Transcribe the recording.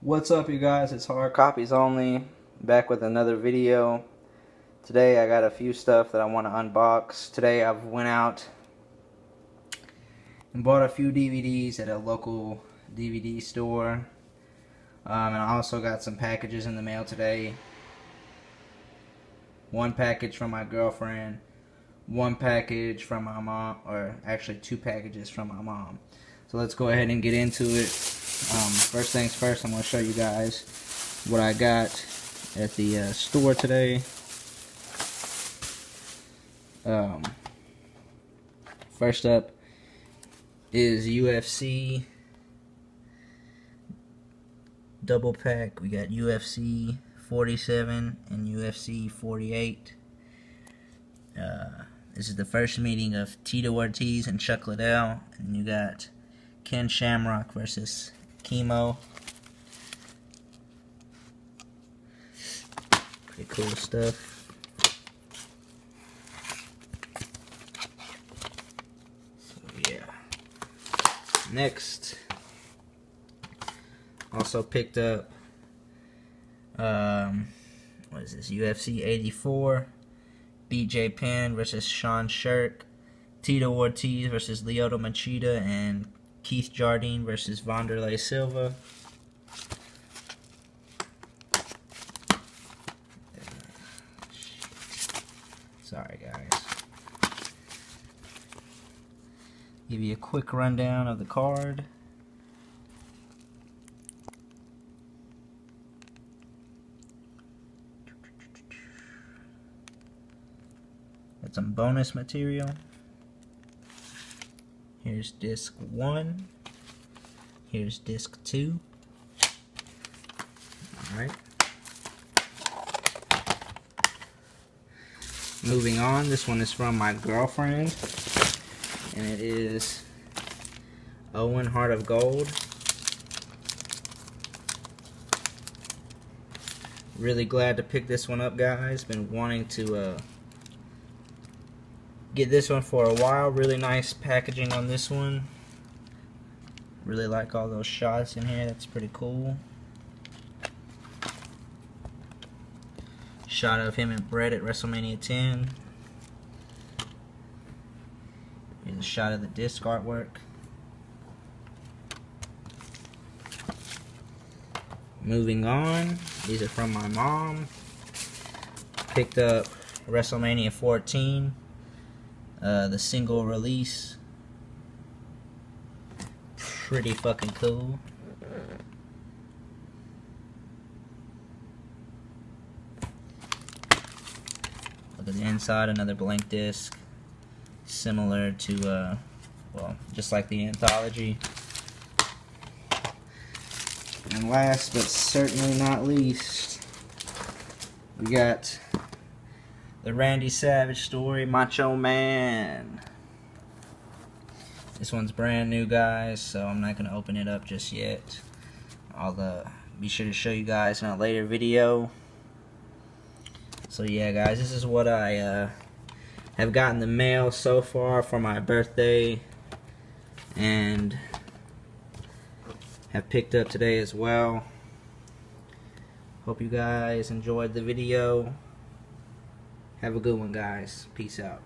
What's up, you guys? It's Hard Copies Only, back with another video. Today I got a few stuff that I want to unbox. Today I've went out and bought a few DVDs at a local DVD store. And I also got some packages in the mail today. One package from my girlfriend, one package from my mom, or actually two packages from my mom. So let's go ahead and get into it. First things first, I'm going to show you guys what I got at the store today. First up is UFC double pack. We got UFC 47 and UFC 48. This is the first meeting of Tito Ortiz and Chuck Liddell, and you got Ken Shamrock versus Chemo. Pretty cool stuff. So yeah. Next, also picked up what is this? UFC 84, BJ Penn versus Sean Shirk, Tito Ortiz versus Lyoto Machida, and Keith Jardine versus Wanderlei Silva. Sorry, guys. Give you a quick rundown of the card. Got some bonus material. Here's disc 1. Here's disc 2. Alright. Moving on, this one is from my girlfriend. And it is Owen Heart of Gold. Really glad to pick this one up, guys. Been wanting to get this one for a while. Really nice packaging on this one. Really like all those shots in here. That's pretty cool. Shot of him and Brett at WrestleMania 10. Here's a shot of the disc artwork. Moving on, these are from my mom. Picked up WrestleMania 14. The single release. Pretty fucking cool. Look at the inside, another blank disc. Similar to, well, just like the anthology. And last but certainly not least, we got the Randy Savage story, Macho Man. This one's brand new, guys, so I'm not going to open it up just yet. I'll be sure to show you guys in a later video. So yeah, guys, this is what I have gotten the mail so far for my birthday, and have picked up today as well. Hope you guys enjoyed the video. Have a good one, guys. Peace out.